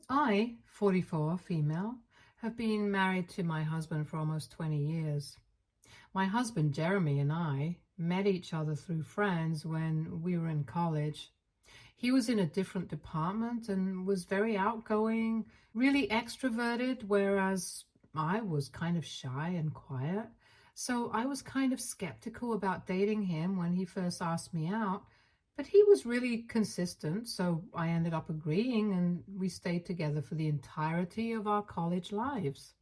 I, 44, female, have been married to my husband for almost 20 years. My husband Jeremy and I met each other through friends when we were in college. He was in a different department and was very outgoing, really extroverted, whereas I was kind of shy and quiet. So I was kind of skeptical about dating him when he first asked me out, but he was really consistent, so I ended up agreeing and we stayed together for the entirety of our college lives.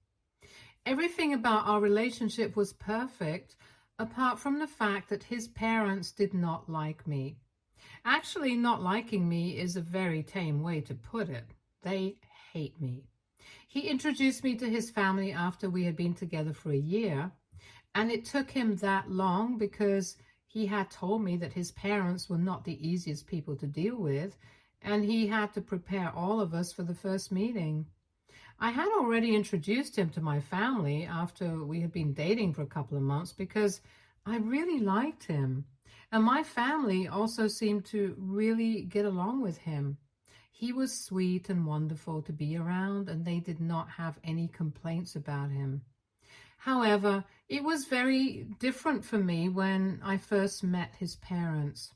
Everything about our relationship was perfect, apart from the fact that his parents did not like me. Actually, not liking me is a very tame way to put it. They hate me. He introduced me to his family after we had been together for a year, and it took him that long because he had told me that his parents were not the easiest people to deal with, and he had to prepare all of us for the first meeting. I had already introduced him to my family after we had been dating for a couple of months because I really liked him. And my family also seemed to really get along with him. He was sweet and wonderful to be around, and they did not have any complaints about him. However, it was very different for me when I first met his parents.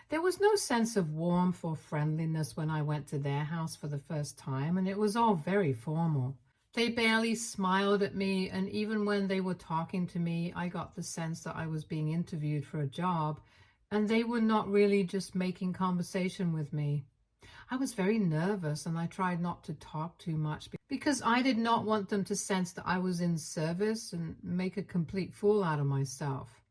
There was no sense of warmth or friendliness when I went to their house for the first time, and it was all very formal. They barely smiled at me, and even when they were talking to me, I got the sense that I was being interviewed for a job, and they were not really just making conversation with me. I was very nervous, and I tried not to talk too much because I did not want them to sense that I was in service and make a complete fool out of myself.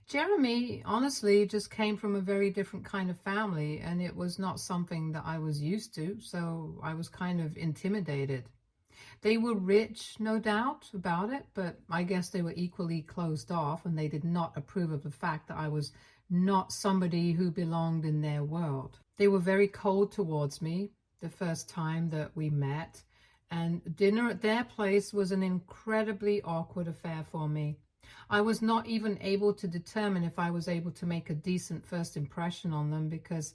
Jeremy, honestly, just came from a very different kind of family, and it was not something that I was used to, so I was kind of intimidated. They were rich, no doubt, about it, but I guess they were equally closed off, and they did not approve of the fact that I was not somebody who belonged in their world. They were very cold towards me the first time that we met, and dinner at their place was an incredibly awkward affair for me. I was not even able to determine if I was able to make a decent first impression on them because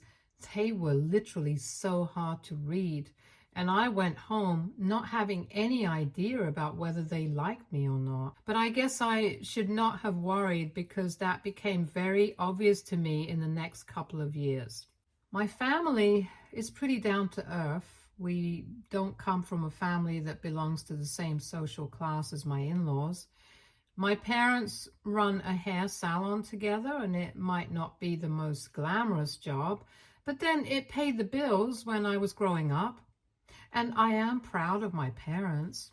they were literally so hard to read. And I went home not having any idea about whether they liked me or not. But I guess I should not have worried because that became very obvious to me in the next couple of years. My family is pretty down to earth. We don't come from a family that belongs to the same social class as my in-laws. My parents run a hair salon together, and it might not be the most glamorous job, but then it paid the bills when I was growing up. And I am proud of my parents.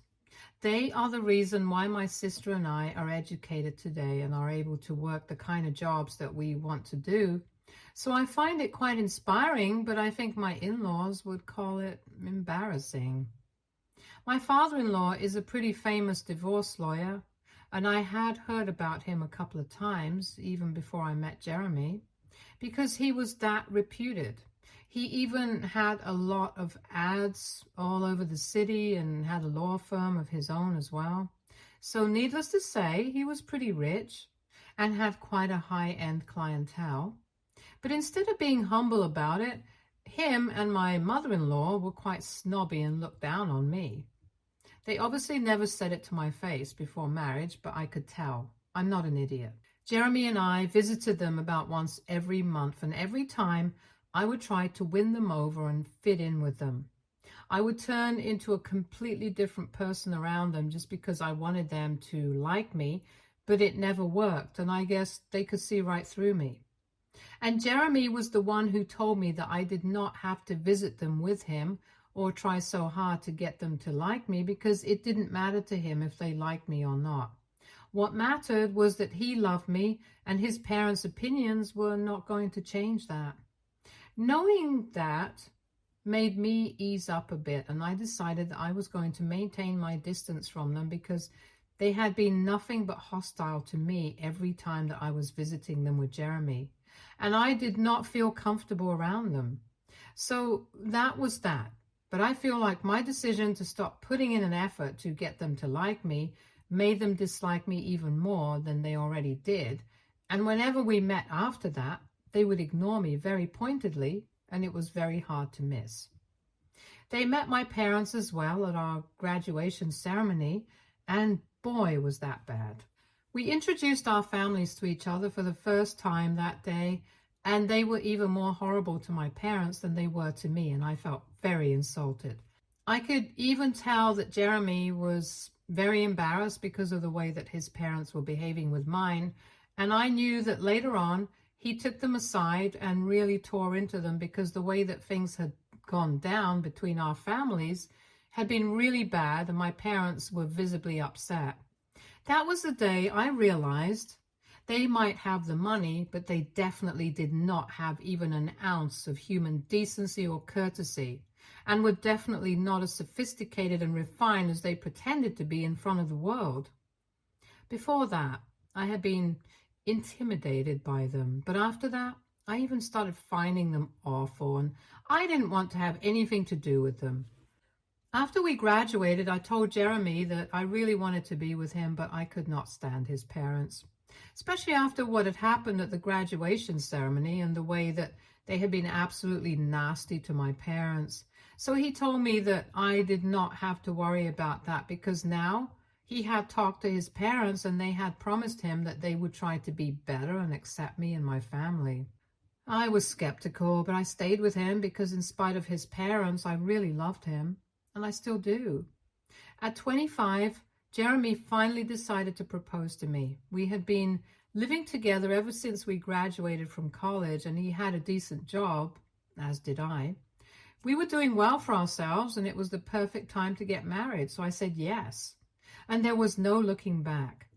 They are the reason why my sister and I are educated today and are able to work the kind of jobs that we want to do. So I find it quite inspiring, but I think my in-laws would call it embarrassing. My father-in-law is a pretty famous divorce lawyer, and I had heard about him a couple of times, even before I met Jeremy, because he was that reputed. He even had a lot of ads all over the city and had a law firm of his own as well. So needless to say, he was pretty rich and had quite a high-end clientele. But instead of being humble about it, him and my mother-in-law were quite snobby and looked down on me. They obviously never said it to my face before marriage, but I could tell. I'm not an idiot. Jeremy and I visited them about once every month, and every time I would try to win them over and fit in with them. I would turn into a completely different person around them just because I wanted them to like me, but it never worked, and I guess they could see right through me. And Jeremy was the one who told me that I did not have to visit them with him or try so hard to get them to like me because it didn't matter to him if they liked me or not. What mattered was that he loved me, and his parents' opinions were not going to change that. Knowing that made me ease up a bit, and I decided that I was going to maintain my distance from them because they had been nothing but hostile to me every time that I was visiting them with Jeremy, and I did not feel comfortable around them. So that was that. But I feel like my decision to stop putting in an effort to get them to like me made them dislike me even more than they already did. And whenever we met after that, they would ignore me very pointedly, and it was very hard to miss. They met my parents as well at our graduation ceremony, and boy, was that bad. We introduced our families to each other for the first time that day, and they were even more horrible to my parents than they were to me, and I felt very insulted. I could even tell that Jeremy was very embarrassed because of the way that his parents were behaving with mine, and I knew that later on he took them aside and really tore into them because the way that things had gone down between our families had been really bad, and my parents were visibly upset. That was the day I realized they might have the money, but they definitely did not have even an ounce of human decency or courtesy, and were definitely not as sophisticated and refined as they pretended to be in front of the world. Before that, I had been intimidated by them, but after that, I even started finding them awful, and I didn't want to have anything to do with them. After we graduated, I told Jeremy that I really wanted to be with him, but I could not stand his parents, especially after what had happened at the graduation ceremony and the way that they had been absolutely nasty to my parents. So he told me that I did not have to worry about that because now he had talked to his parents and they had promised him that they would try to be better and accept me and my family. I was skeptical, but I stayed with him because in spite of his parents, I really loved him, and I still do. At 25, Jeremy finally decided to propose to me. We had been living together ever since we graduated from college, and he had a decent job, as did I. We were doing well for ourselves, and it was the perfect time to get married, so I said yes. And there was no looking back.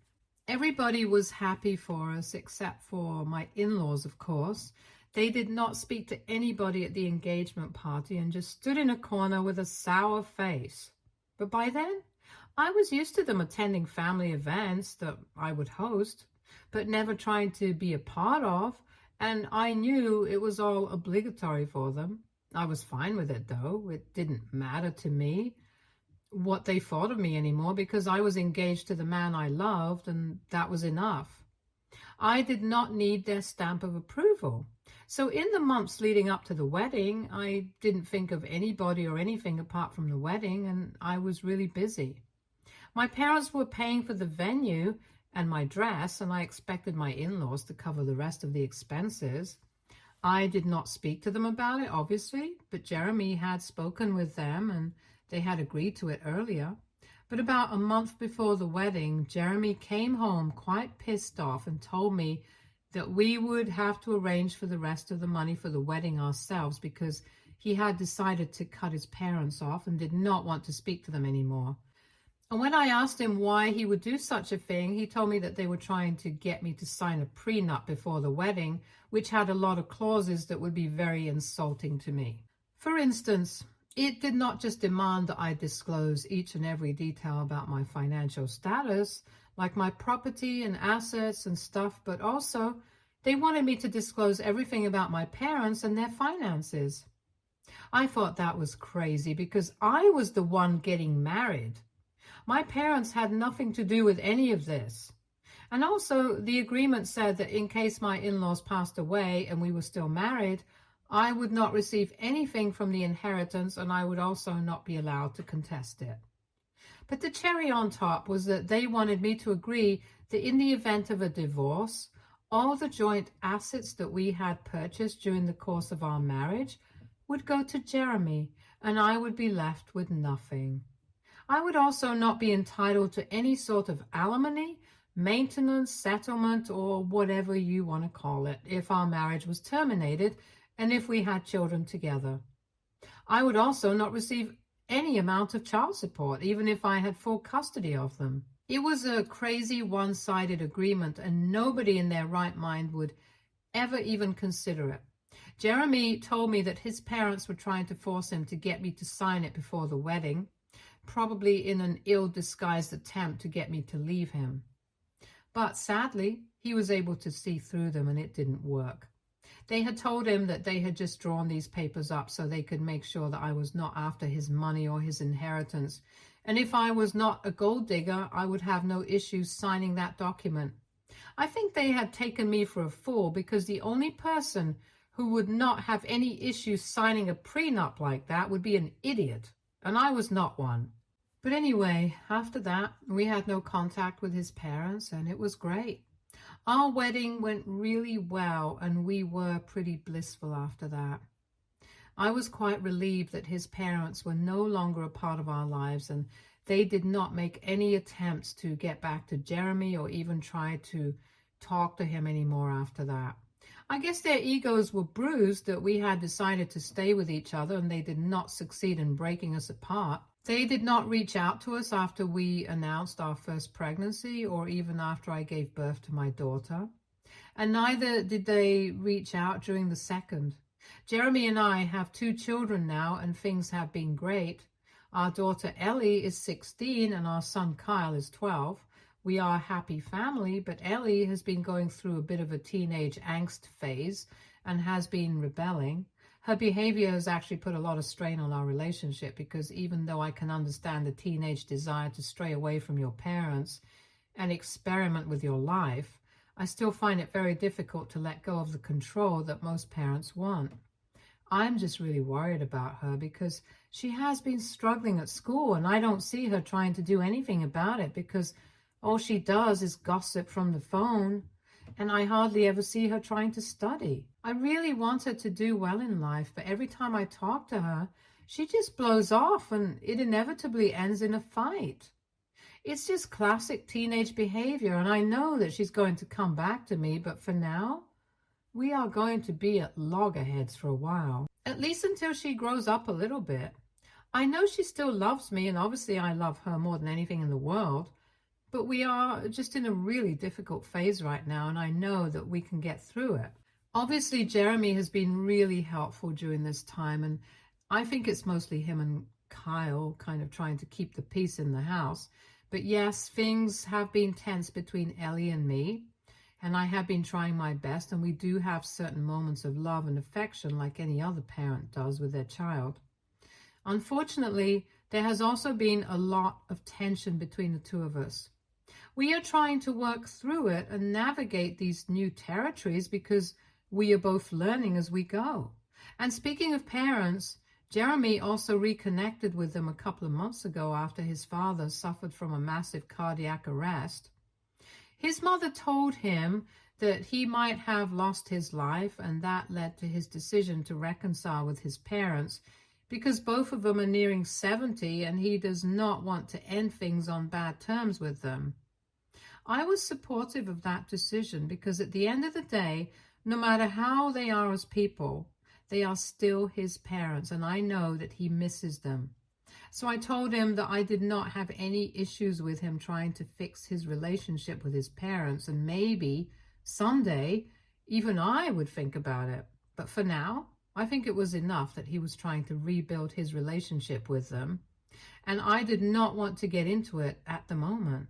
Everybody was happy for us, except for my in-laws, of course. They did not speak to anybody at the engagement party and just stood in a corner with a sour face. But by then, I was used to them attending family events that I would host, but never trying to be a part of, and I knew it was all obligatory for them. I was fine with it, though. It didn't matter to me what they thought of me anymore because I was engaged to the man I loved, and that was enough. I did not need their stamp of approval. So in the months leading up to the wedding, I didn't think of anybody or anything apart from the wedding, and I was really busy. My parents were paying for the venue and my dress, and I expected my in-laws to cover the rest of the expenses. I did not speak to them about it, obviously, but Jeremy had spoken with them, and they had agreed to it earlier. But about a month before the wedding, Jeremy came home quite pissed off and told me that we would have to arrange for the rest of the money for the wedding ourselves because he had decided to cut his parents off and did not want to speak to them anymore. And when I asked him why he would do such a thing, he told me that they were trying to get me to sign a prenup before the wedding, which had a lot of clauses that would be very insulting to me. For instance, it did not just demand that I disclose each and every detail about my financial status, like my property and assets and stuff, but also they wanted me to disclose everything about my parents and their finances. I thought that was crazy because I was the one getting married. My parents had nothing to do with any of this. And also, the agreement said that in case my in-laws passed away and we were still married, I would not receive anything from the inheritance and I would also not be allowed to contest it. But the cherry on top was that they wanted me to agree that in the event of a divorce, all the joint assets that we had purchased during the course of our marriage would go to Jeremy and I would be left with nothing. I would also not be entitled to any sort of alimony, maintenance, settlement, or whatever you want to call it if our marriage was terminated and if we had children together. I would also not receive any amount of child support, even if I had full custody of them. It was a crazy one-sided agreement, and nobody in their right mind would ever even consider it. Jeremy told me that his parents were trying to force him to get me to sign it before the wedding, probably in an ill-disguised attempt to get me to leave him. But sadly, he was able to see through them, and it didn't work. They had told him that they had just drawn these papers up so they could make sure that I was not after his money or his inheritance. And if I was not a gold digger, I would have no issues signing that document. I think they had taken me for a fool because the only person who would not have any issue signing a prenup like that would be an idiot, and I was not one. But anyway, after that, we had no contact with his parents, and it was great. Our wedding went really well, and we were pretty blissful after that. I was quite relieved that his parents were no longer a part of our lives, and they did not make any attempts to get back to Jeremy or even try to talk to him anymore after that. I guess their egos were bruised that we had decided to stay with each other, and they did not succeed in breaking us apart. They did not reach out to us after we announced our first pregnancy or even after I gave birth to my daughter. And neither did they reach out during the second. Jeremy and I have 2 children now, and things have been great. Our daughter Ellie is 16 and our son Kyle is 12. We are a happy family, but Ellie has been going through a bit of a teenage angst phase and has been rebelling. Her behavior has actually put a lot of strain on our relationship, because even though I can understand the teenage desire to stray away from your parents and experiment with your life, I still find it very difficult to let go of the control that most parents want. I'm just really worried about her because she has been struggling at school, and I don't see her trying to do anything about it because all she does is gossip from the phone, and I hardly ever see her trying to study. I really want her to do well in life, but every time I talk to her, she just blows off, and it inevitably ends in a fight. It's just classic teenage behavior, and I know that she's going to come back to me, but for now, we are going to be at loggerheads for a while, at least until she grows up a little bit. I know she still loves me, and obviously I love her more than anything in the world, but we are just in a really difficult phase right now, and I know that we can get through it. Obviously, Jeremy has been really helpful during this time, and I think it's mostly him and Kyle kind of trying to keep the peace in the house. But yes, things have been tense between Ellie and me, and I have been trying my best, and we do have certain moments of love and affection like any other parent does with their child. Unfortunately, there has also been a lot of tension between the 2 of us. We are trying to work through it and navigate these new territories because we are both learning as we go. And speaking of parents, Jeremy also reconnected with them a couple of months ago after his father suffered from a massive cardiac arrest. His mother told him that he might have lost his life, and that led to his decision to reconcile with his parents because both of them are nearing 70 and he does not want to end things on bad terms with them. I was supportive of that decision because at the end of the day, no matter how they are as people, they are still his parents, and I know that he misses them. So I told him that I did not have any issues with him trying to fix his relationship with his parents, and maybe someday even I would think about it. But for now, I think it was enough that he was trying to rebuild his relationship with them, and I did not want to get into it at the moment.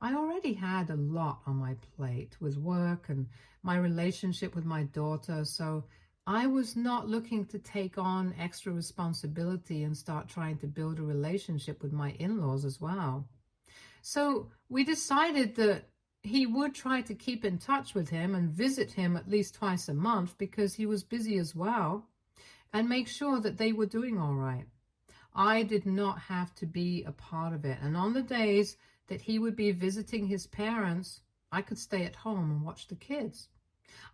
I already had a lot on my plate with work and my relationship with my daughter, so I was not looking to take on extra responsibility and start trying to build a relationship with my in-laws as well. So we decided that he would try to keep in touch with him and visit him at least twice a month because he was busy as well, and make sure that they were doing all right. I did not have to be a part of it, and on the days that he would be visiting his parents, I could stay at home and watch the kids.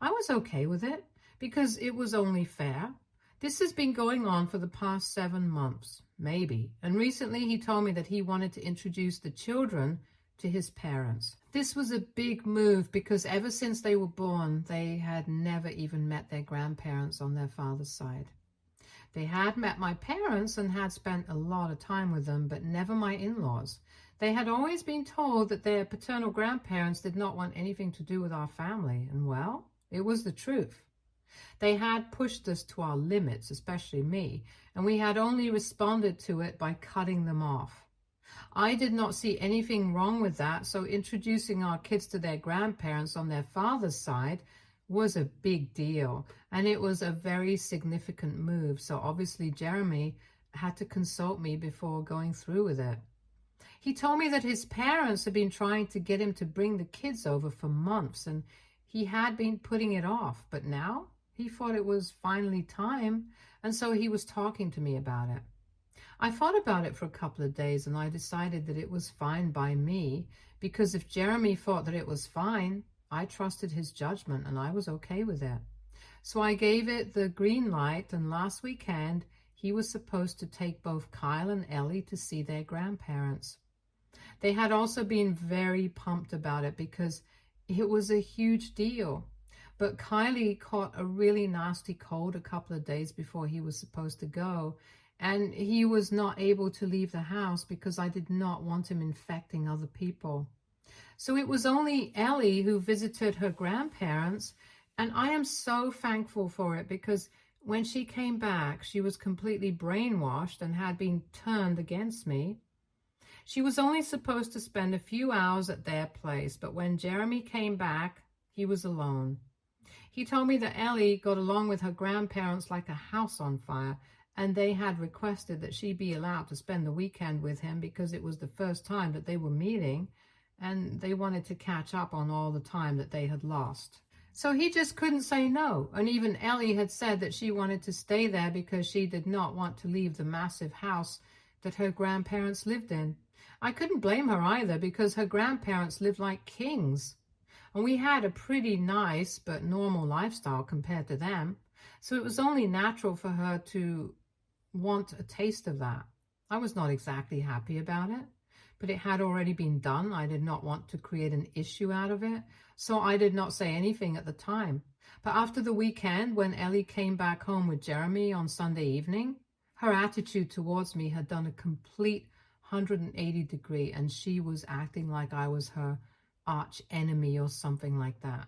I was okay with it because it was only fair. This has been going on for the past 7 months, maybe, and recently he told me that he wanted to introduce the children to his parents. This was a big move because ever since they were born, they had never even met their grandparents on their father's side. They had met my parents and had spent a lot of time with them, but never my in-laws. They had always been told that their paternal grandparents did not want anything to do with our family, and well, it was the truth. They had pushed us to our limits, especially me, and we had only responded to it by cutting them off. I did not see anything wrong with that, so introducing our kids to their grandparents on their father's side was a big deal, and it was a very significant move, so obviously Jeremy had to consult me before going through with it. He told me that his parents had been trying to get him to bring the kids over for months, and he had been putting it off, but now He thought it was finally time, and so he was talking to me about it. I thought about it for a couple of days, and I decided that it was fine by me, because if Jeremy thought that it was fine, I trusted his judgment and I was okay with it. So I gave it the green light, and last weekend he was supposed to take both Kyle and Ellie to see their grandparents. They had also been very pumped about it because it was a huge deal. But Kylie caught a really nasty cold a couple of days before he was supposed to go, and he was not able to leave the house because I did not want him infecting other people. So it was only Ellie who visited her grandparents, and I am so thankful for it because when she came back, she was completely brainwashed and had been turned against me. She was only supposed to spend a few hours at their place, but when Jeremy came back, he was alone. He told me that Ellie got along with her grandparents like a house on fire, and they had requested that she be allowed to spend the weekend with him because it was the first time that they were meeting, and they wanted to catch up on all the time that they had lost. So he just couldn't say no, and even Ellie had said that she wanted to stay there because she did not want to leave the massive house that her grandparents lived in. I couldn't blame her either because her grandparents lived like kings. And we had a pretty nice but normal lifestyle compared to them. So it was only natural for her to want a taste of that. I was not exactly happy about it, but it had already been done. I did not want to create an issue out of it, so I did not say anything at the time. But after the weekend, when Ellie came back home with Jeremy on Sunday evening, her attitude towards me had done a complete 180 degree, and she was acting like I was her arch enemy or something like that.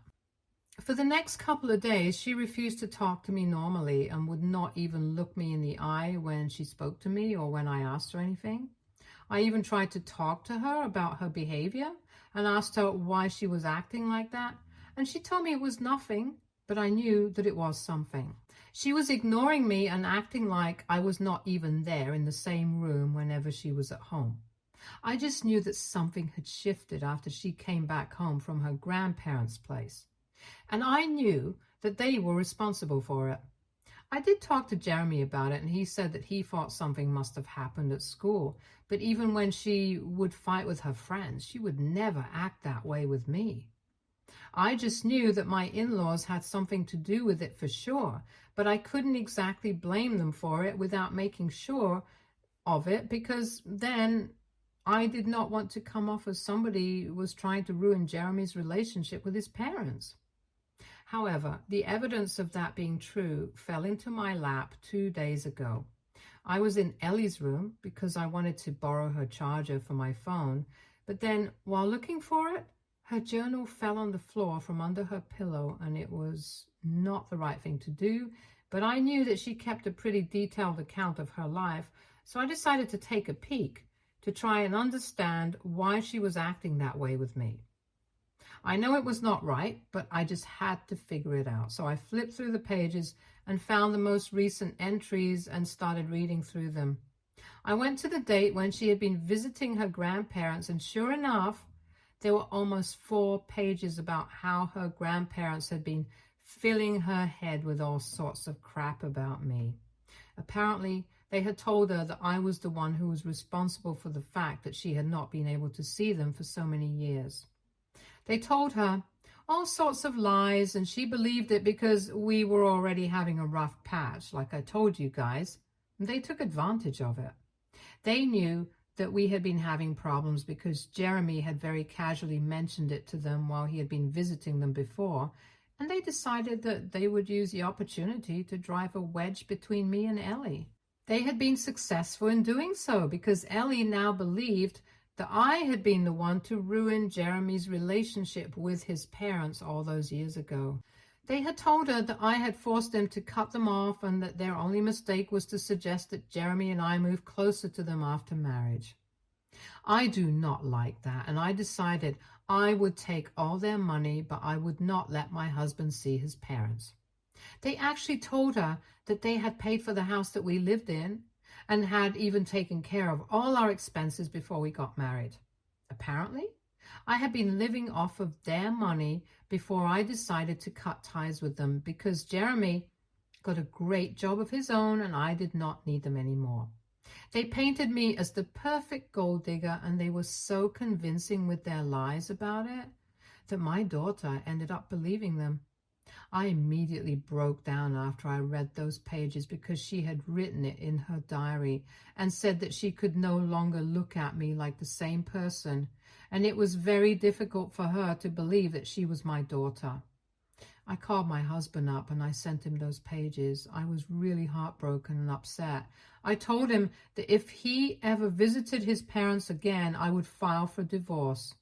For the next couple of days, she refused to talk to me normally and would not even look me in the eye when she spoke to me or when I asked her anything. I even tried to talk to her about her behavior and asked her why she was acting like that, and she told me it was nothing, but I knew that it was something. She was ignoring me and acting like I was not even there in the same room whenever she was at home. I just knew that something had shifted after she came back home from her grandparents' place, and I knew that they were responsible for it. I did talk to Jeremy about it, and he said that he thought something must have happened at school, but even when she would fight with her friends, she would never act that way with me. I just knew that my in-laws had something to do with it for sure, but I couldn't exactly blame them for it without making sure of it, because then I did not want to come off as somebody who was trying to ruin Jeremy's relationship with his parents. However, the evidence of that being true fell into my lap 2 days ago. I was in Ellie's room because I wanted to borrow her charger for my phone, but then while looking for it, her journal fell on the floor from under her pillow, and it was not the right thing to do, but I knew that she kept a pretty detailed account of her life, so I decided to take a peek to try and understand why she was acting that way with me. I know it was not right, but I just had to figure it out. So I flipped through the pages and found the most recent entries and started reading through them. I went to the date when she had been visiting her grandparents, and sure enough, there were almost 4 pages about how her grandparents had been filling her head with all sorts of crap about me. Apparently, they had told her that I was the one who was responsible for the fact that she had not been able to see them for so many years. They told her all sorts of lies, and she believed it because we were already having a rough patch, like I told you guys. They took advantage of it. They knew that we had been having problems because Jeremy had very casually mentioned it to them while he had been visiting them before, and they decided that they would use the opportunity to drive a wedge between me and Ellie. They had been successful in doing so because Ellie now believed that I had been the one to ruin Jeremy's relationship with his parents all those years ago. They had told her that I had forced them to cut them off and that their only mistake was to suggest that Jeremy and I move closer to them after marriage. I do not like that, and I decided I would take all their money, but I would not let my husband see his parents. They actually told her that they had paid for the house that we lived in and had even taken care of all our expenses before we got married. Apparently, I had been living off of their money before I decided to cut ties with them because Jeremy got a great job of his own and I did not need them anymore. They painted me as the perfect gold digger, and they were so convincing with their lies about it that my daughter ended up believing them. I immediately broke down after I read those pages because she had written it in her diary and said that she could no longer look at me like the same person, and it was very difficult for her to believe that she was my daughter. I called my husband up and I sent him those pages. I was really heartbroken and upset. I told him that if he ever visited his parents again, I would file for divorce.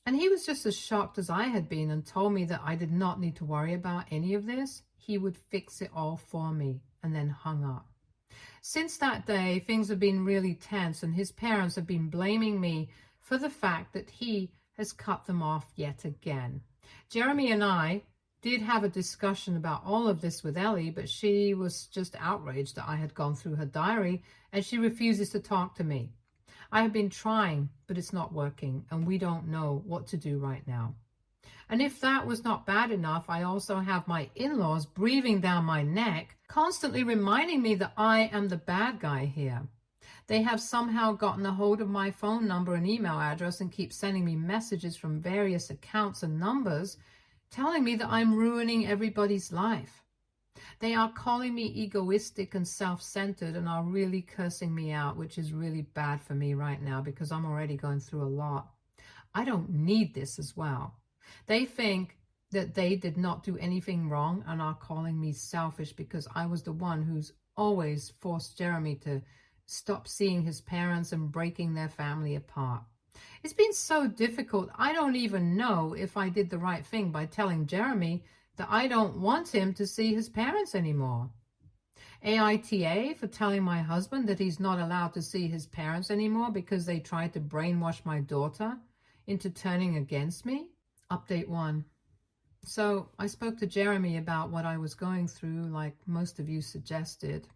And he was just as shocked as I had been and told me that I did not need to worry about any of this. He would fix it all for me, and then hung up. Since that day, things have been really tense, and his parents have been blaming me for the fact that he has cut them off yet again. Jeremy and I did have a discussion about all of this with Ellie, but she was just outraged that I had gone through her diary, and she refuses to talk to me. I have been trying, but it's not working, and we don't know what to do right now. And if that was not bad enough, I also have my in-laws breathing down my neck, constantly reminding me that I am the bad guy here. They have somehow gotten a hold of my phone number and email address and keep sending me messages from various accounts and numbers telling me that I'm ruining everybody's life. They are calling me egoistic and self-centered and are really cursing me out, which is really bad for me right now because I'm already going through a lot. I don't need this as well. They think that they did not do anything wrong and are calling me selfish because I was the one who's always forced Jeremy to stop seeing his parents and breaking their family apart. It's been so difficult. I don't even know if I did the right thing by telling Jeremy that I don't want him to see his parents anymore. AITA for telling my husband that he's not allowed to see his parents anymore because they tried to brainwash my daughter into turning against me. Update 1. So I spoke to Jeremy about what I was going through, like most of you suggested.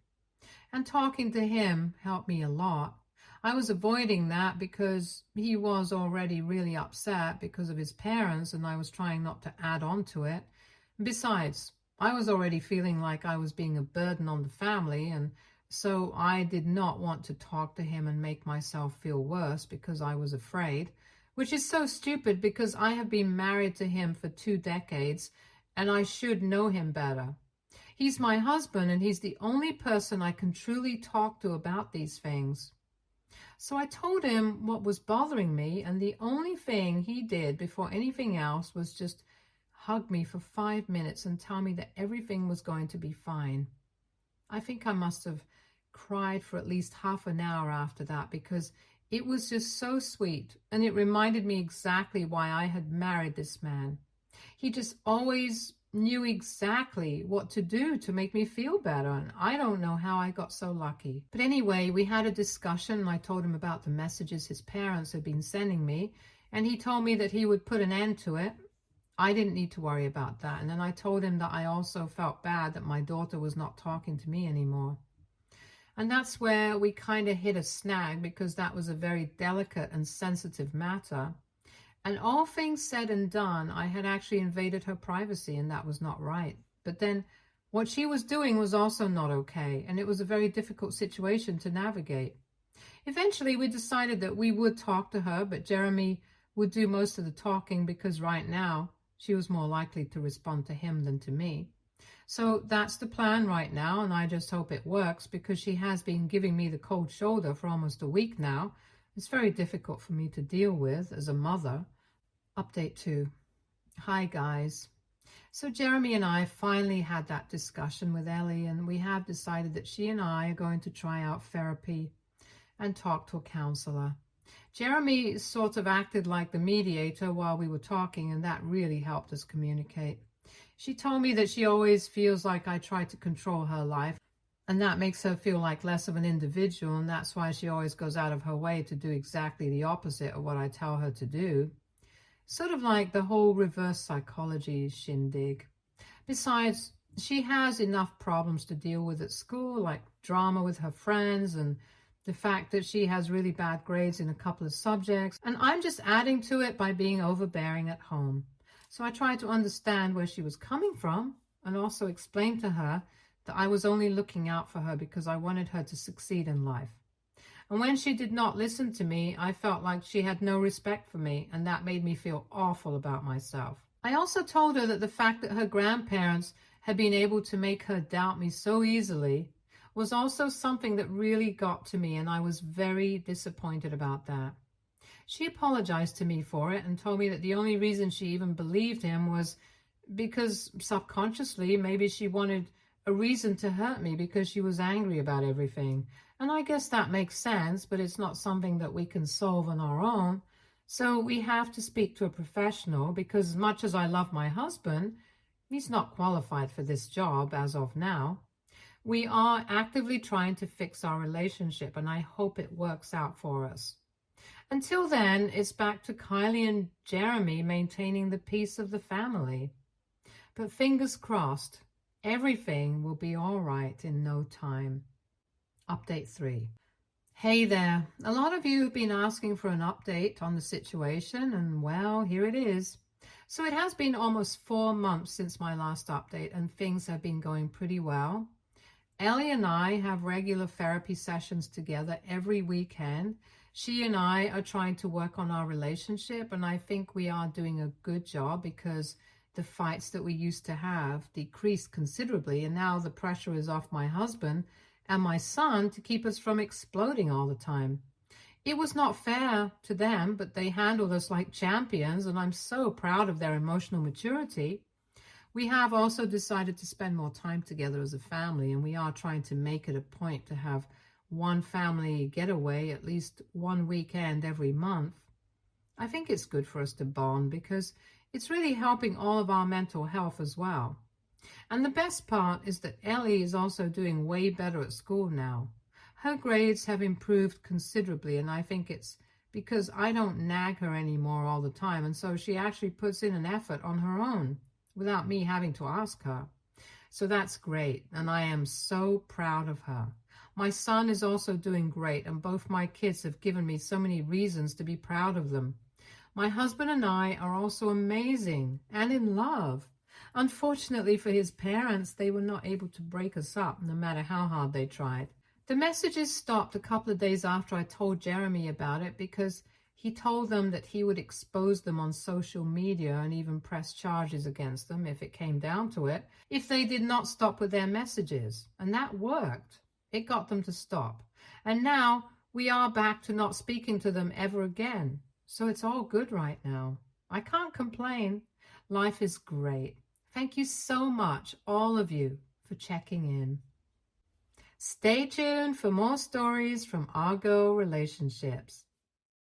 And talking to him helped me a lot. I was avoiding that because he was already really upset because of his parents, and I was trying not to add on to it. Besides, I was already feeling like I was being a burden on the family, and so I did not want to talk to him and make myself feel worse because I was afraid, which is so stupid because I have been married to him for 2 decades and I should know him better. He's my husband and he's the only person I can truly talk to about these things. So I told him what was bothering me, and the only thing he did before anything else was just hug me for 5 minutes and tell me that everything was going to be fine. I think I must have cried for at least half an hour after that because it was just so sweet, and it reminded me exactly why I had married this man. He just always knew exactly what to do to make me feel better, and I don't know how I got so lucky. But anyway, we had a discussion and I told him about the messages his parents had been sending me, and he told me that he would put an end to it. I didn't need to worry about that. And then I told him that I also felt bad that my daughter was not talking to me anymore. And that's where we kind of hit a snag because that was a very delicate and sensitive matter. And all things said and done, I had actually invaded her privacy, and that was not right. But then what she was doing was also not okay, and it was a very difficult situation to navigate. Eventually, we decided that we would talk to her, but Jeremy would do most of the talking because right now she was more likely to respond to him than to me. So that's the plan right now, and I just hope it works because she has been giving me the cold shoulder for almost a week now. It's very difficult for me to deal with as a mother. Update 2. Hi guys. So Jeremy and I finally had that discussion with Ellie, and we have decided that she and I are going to try out therapy and talk to a counselor. Jeremy sort of acted like the mediator while we were talking, and that really helped us communicate. She told me that she always feels like I try to control her life, and that makes her feel like less of an individual, and that's why she always goes out of her way to do exactly the opposite of what I tell her to do. Sort of like the whole reverse psychology shindig. Besides, she has enough problems to deal with at school, like drama with her friends and the fact that she has really bad grades in a couple of subjects, and I'm just adding to it by being overbearing at home. So I tried to understand where she was coming from and also explain to her that I was only looking out for her because I wanted her to succeed in life. And when she did not listen to me, I felt like she had no respect for me, and that made me feel awful about myself. I also told her that the fact that her grandparents had been able to make her doubt me so easily was also something that really got to me, and I was very disappointed about that. She apologized to me for it and told me that the only reason she even believed him was because subconsciously maybe she wanted a reason to hurt me because she was angry about everything. And I guess that makes sense, but it's not something that we can solve on our own. So we have to speak to a professional, because as much as I love my husband, he's not qualified for this job as of now. We are actively trying to fix our relationship, and I hope it works out for us. Until then, it's back to Kylie and Jeremy maintaining the peace of the family. But fingers crossed, everything will be all right in no time. Update 3. Hey there. A lot of you have been asking for an update on the situation, and well, here it is. So it has been almost 4 months since my last update, and things have been going pretty well. Ellie and I have regular therapy sessions together every weekend. She and I are trying to work on our relationship, and I think we are doing a good job because the fights that we used to have decreased considerably, and now the pressure is off my husband and my son to keep us from exploding all the time. It was not fair to them, but they handled us like champions, and I'm so proud of their emotional maturity. We have also decided to spend more time together as a family, and we are trying to make it a point to have one family getaway at least one weekend every month. I think it's good for us to bond because it's really helping all of our mental health as well. And the best part is that Ellie is also doing way better at school now. Her grades have improved considerably, and I think it's because I don't nag her anymore all the time, and so she actually puts in an effort on her own without me having to ask her. So that's great, and I am so proud of her. My son is also doing great, and both my kids have given me so many reasons to be proud of them. My husband and I are also amazing and in love. Unfortunately for his parents, they were not able to break us up, no matter how hard they tried. The messages stopped a couple of days after I told Jeremy about it, because he told them that he would expose them on social media and even press charges against them if it came down to it, if they did not stop with their messages. And that worked. It got them to stop. And now we are back to not speaking to them ever again. So it's all good right now. I can't complain. Life is great. Thank you so much, all of you, for checking in. Stay tuned for more stories from Argo Relationships.